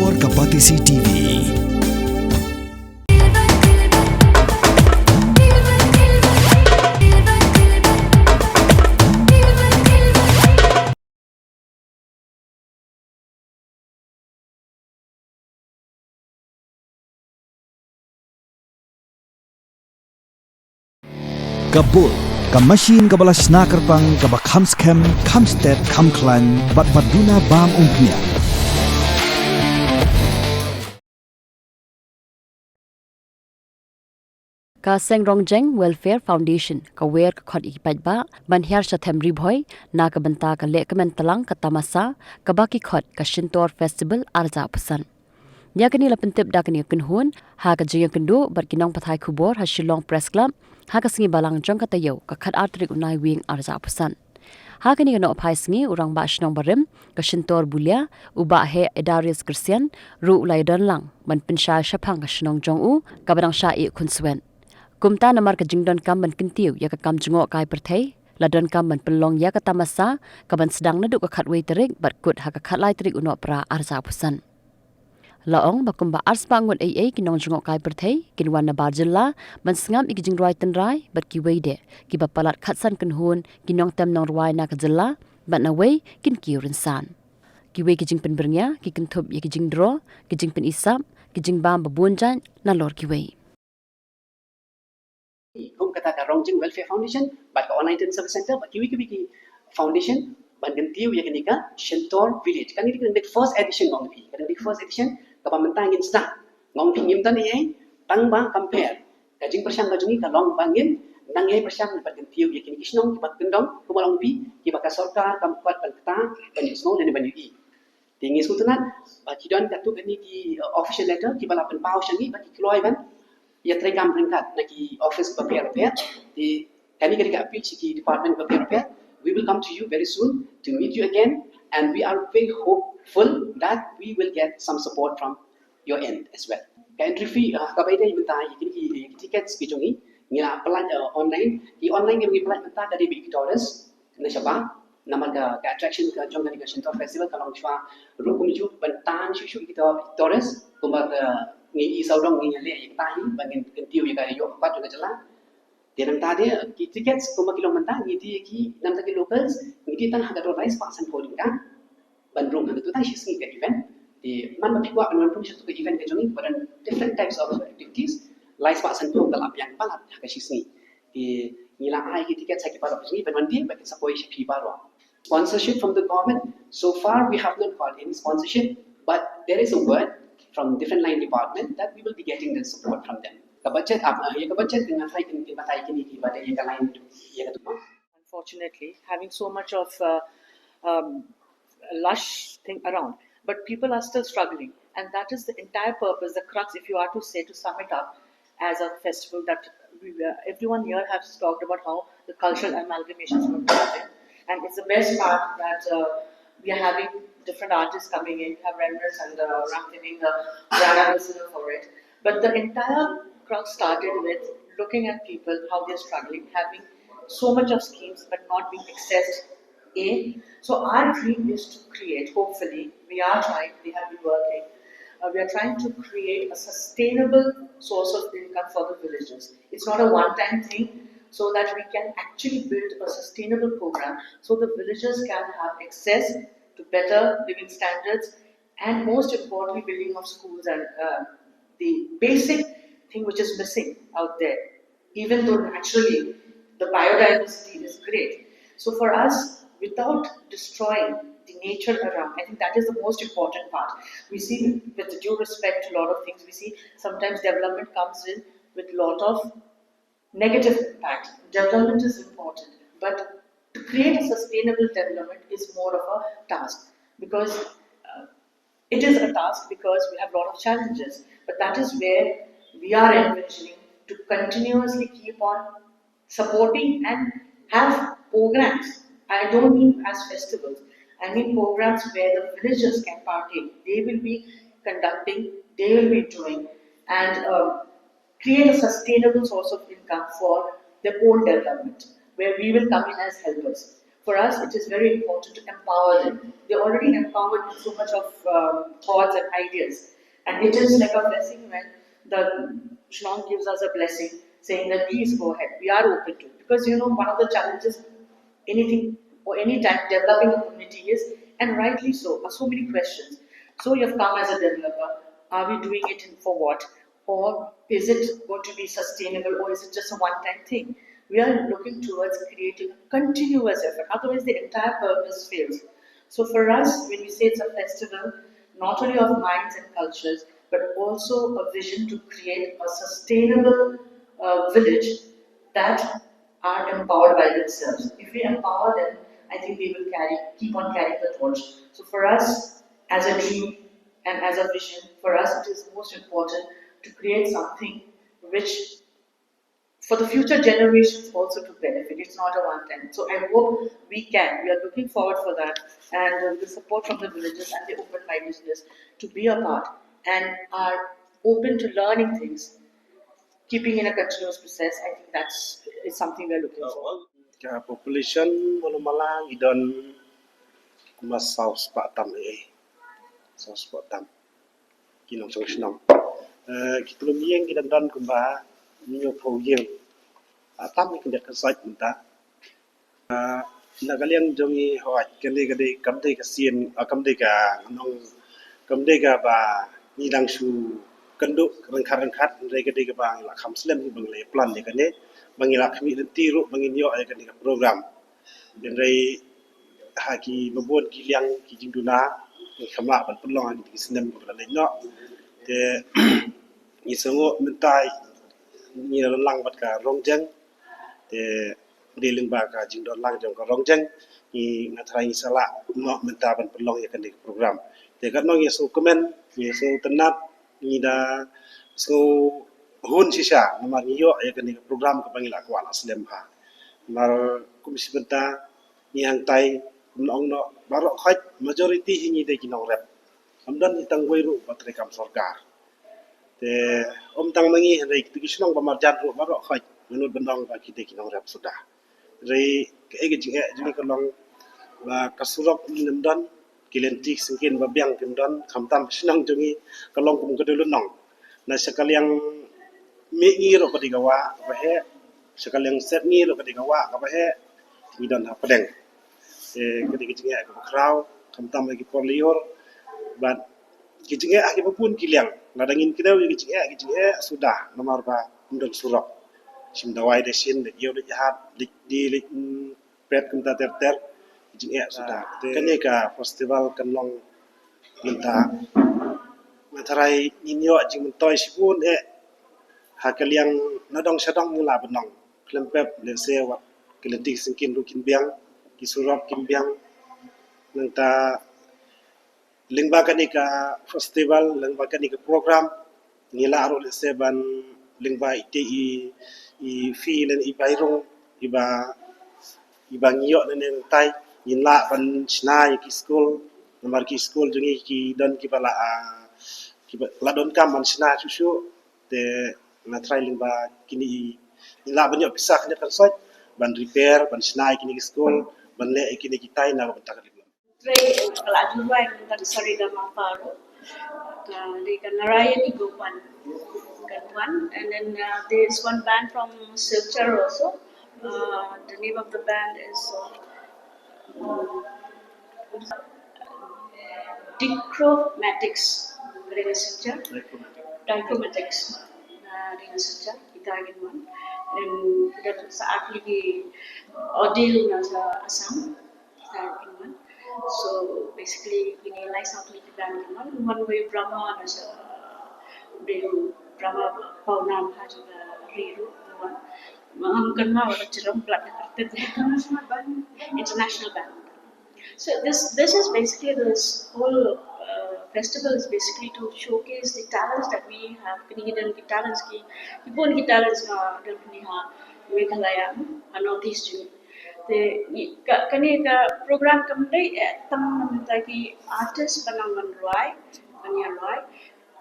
Kantor Kapatisi TV. Kabul, ka machine ka balas snacker pang ka ba kamskem, kamstet, kamklan, bat maduna bam umpnya. Ka Sengrong Welfare Foundation ka wer ka khod ikipaj ba ban hiar sa themri Bhoi na ka banta ka le ka mentalang ka Tamasa ka baki khod ka Shintor Festival arza pusan. Ya kani lapentip da kani kunhun ha ka Ïakynduh bar kinong pathai khubor ha Shillong Press Club ha ka singi balang jong ka tayo ka khat artrik unai wing arza pusan. Ha kani ka no phai singi urang ba shnong barim ka Shintor Bulia uba he Edarius Christian ru ulai don lang ban pinsha shaphang ka shnong jong u ka barang sha I kunswen. Kumta namar ka jingdon kam ban kintiu ya ka kam jungo kai perthei ladon kam ban pelong ya ka Tamasa ka ban sedang naduk ka khatwei terik bat kut ha ka khatlai terik uno pra arza pusan. Laong bakumba ars bangun ai kinong jungo kai perthei kinwan na barjilla ban sngam ik jingroi tenrai bat ki weide ki bapalat khatsan kunhun kinong tem nong rwai na ka jilla bat na wei kin kiurin san. Ki wei ki jing pen bernya ki kinthub ya ki jingdro ki jing pen isap ki jing bam babunjan na lor ki wei. Kung kata ka Rongjing Welfare Foundation, but ka Online Service Center, but kiwi foundation, but gantiu ya kanika Shintor Village. Kan ini kan first edition ngong pi. Kan first edition ka pamantang in sta. Ngong pi ngim tan ai tang bang compare. Ka jing persyang ka jungi ka long bangin nang ai persyang pat gantiu ya kini kisnong ki pat kendong ku malong pi ki baka sarkar kam kuat pan kata ban isno dan ban ui. Tinggi sutunan ba kidon katu kani ki official letter ki bala pen pau syangi ba ki kloi ban ya terekam peringkat nagi office repair di kami ketika appeal di department repair we will come to you very soon to meet you again and we are very hopeful that we will get some support from your end as well. Ka entry fee ka bayda ibenta ki tickets ki jongi ngira apply online ngi apply benta dari big dollars na siapa nama ka attraction ka jong ka Shintor Festival kalong chwa rukum ju bentan shu kita dollars kumba ngi saudong ngi le yang tahi bangin kentiu ya kaya yo pat juga jalan dia nang tadi ki tickets kuma kilo mentang ngi di ki nam taki locals ngi di tang haga rice pak san holding kan bandung haga tu tang shisni ke event di man ma pikwa an pun satu ke event ke jongi badan different types of activities rice pak san tu kalap yang palat haga shisni di ngila ai ki ticket sa ki paro sini ban di ba ki sapoi shi paro sponsorship from the government so far we have not got any sponsorship but there is a word from different line department that we will be getting the support from them. Unfortunately, having so much of lush thing around, but people are still struggling, and that is the entire purpose, the crux, if you are to say, to sum it up as a festival that everyone here has talked about how the cultural amalgamations were important, and it's the best part that we are having different artists coming in, have renders and Ram giving a brand ambassador for it. But the entire crowd started with looking at people, how they're struggling, having so much of schemes but not being accessed. So our dream is to create, hopefully, we are trying, we have been working, we are trying to create a sustainable source of income for the villagers. It's not a one-time thing, so that we can actually build a sustainable program so the villagers can have access to better living standards and most importantly building of schools and the basic thing which is missing out there, even though naturally the biodiversity is great. So for us, without destroying the nature around, I think that is the most important part. We see, with due respect to a lot of things, we see sometimes development comes in with a lot of negative impact. Development is important, but to create a sustainable development is more of a task because it is a task because we have a lot of challenges. But that is where we are envisioning to continuously keep on supporting and have programs. I don't mean as festivals. I mean programs where the villagers can partake. They will be conducting, they will be doing, and create a sustainable source of income for their own development, where we will come in as helpers. for us, it is very important to empower them. They're already empowered with so much of thoughts and ideas. And it is like a blessing when the Shlong gives us a blessing saying that please go ahead, we are open to it. Because one of the challenges anything or any time developing a community is, and rightly so, are so many questions. So you have come as a developer, are we doing it for what? Or is it going to be sustainable, or is it just a one-time thing? We are looking towards creating a continuous effort, otherwise the entire purpose fails. So for us, when we say it's a festival, not only of minds and cultures, but also a vision to create a sustainable village that are empowered by themselves. If we empower them, I think they will keep on carrying the torch. So for us, as a dream and as a vision, for us it is most important to create something which for the future generations also to benefit. It's not a one-time. So I hope we can. We are looking forward for that, and the support from the villages and the open-mindedness to be a part and are open to learning things, keeping in a continuous process. I think that's is something we're looking for. Population malang idon mas saus patam saus patam kinong song sinong kitulung yeng kidan dan kumba nyo po yeng atam kindak kasait menta nagaliang jongi hoat kende kade kamde ka sien kamde ka nong kamde ka ba nidang su kenduk rengkat ndai kade ka bang la kham slem bang le plan le kane bangila khmi tiru bangin yo ay kade ka program dan rai haki mabon ki liang ki jingduna ni khamla ban pelong di sinem ko la no te ni songo mentai ni lang bat ka rongjang te di ling ba ka jingdon lang jong ka rongjang ni ngathai sala no menta ban pelong ya kan di program te ka no yeso komen yeso tenat ni da so hun sisa namar ni yo ya kan di program ka bangila ko ala sinem ha mar komisi benta ni hang tai nong no barok khaj majority hingi de kinong rep amdan itang weiru patre kam sarkar te tang mangi rei tigisnong pamarjan ru barok khaj menurut bendong ba kite kinong rep sudah rei ke ege jinge jini kalong ba kasurok ni namdan kilentik singkin ba biang kimdan khamtam sinang jongi kalong kum kedulun nong na sekaliang mi ngiro padigawa ba he sekaliang set ngiro padigawa ka ba he tidan ha padeng ketika jinga ko kraw kamtam lagi polior bat kijinga aki pun kiliang ladangin kita kijinga sudah nomor ba undang surok sim dawai de sin de yo de hat di pet kumta ter kijinga sudah kene ka festival kanlong minta matarai ninyo jing toy sipun hakaliang nadong sadong ngula benong klempep le sewa kelentik singkin rukin biang kisurap kimbiang nanta lingbakan ika festival lingbakan ika program ngila aro le seban lingba ite i fi len i bairong iba ngiyo nen tai ngila ban snai ki school nomor ki school jungi ki don ki bala ki la don kam ban snai susu te na try lingba kini ngila banyo pisah ne kan soi ban repair ban snai kini ki school banle ikini kita na bentak di belum. Kalau juga yang tadi sorry dah mafaro, di Narayan Igopan, one, and then there is one band from Silchar also. The name of the band is Dichromatics. Dengan Silchar, Dichromatics. Dengan Silchar, kita ingin one. Dan kita saat lagi Odil nasa Assam, one. So basically, we nilai satu lagi band one way Brahma nasa Riru, Brahma Paunam juga Riru, one. Mengangkat mah orang cerong pelat international band. So this is basically this whole festival is basically to showcase the talents that we have. Kini talents ki, ipun ki talents ma dalam ni ha Meghalaya, Northeast juga. Kani ka program kamdai tam naminta ki artist panangan Roy, Anya Roy.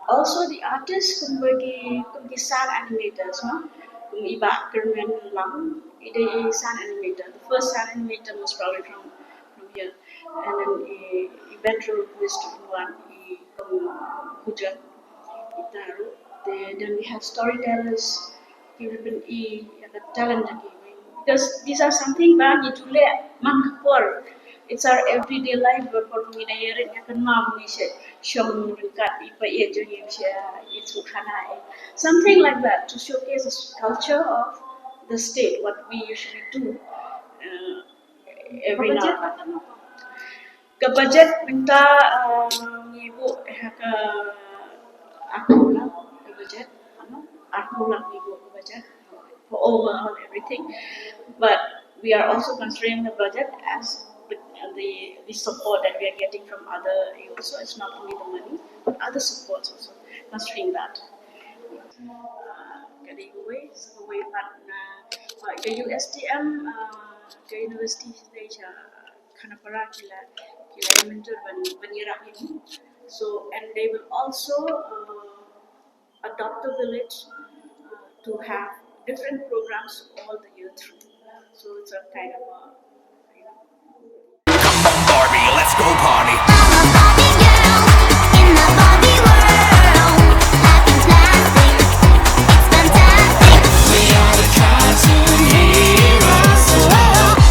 Also the artists kumbagi kumkisan animators ma, kum iba kermen lang a sun animator. The first sun animator was probably from here, and then a better twist in one from Gujarat. Itaru. Then we have storytellers, European the talented because these are something bad you to makapor. It's our everyday life but for me na yerin akan mam ni shom kat ipa ye joni it's something like that to showcase the culture of the state what we usually do uh, every now and then. Ke budget minta ibu ke aku lah ke budget aku lah ibu ke budget for overall everything but we are also considering the budget as the support that we are getting from other also it's not only the money but other supports also considering that cái Bhoi Bhoi bạn cái USTM cái university stage Khanapara kila mentor ban Iraq ini so and they will also adopt the village to have different programs all the year through so it's a kind of a you know, Come on, Barbie, let's go party.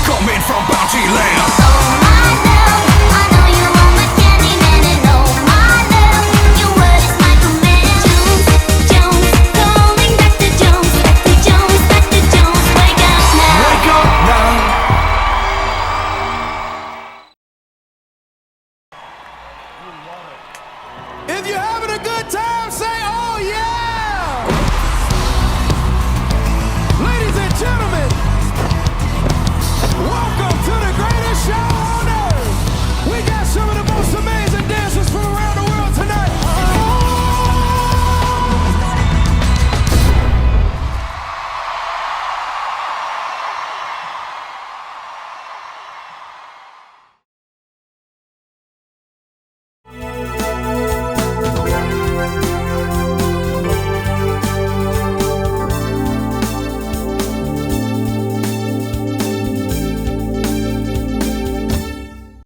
Coming from Bounty Land. Wake up now. If you're having a good time.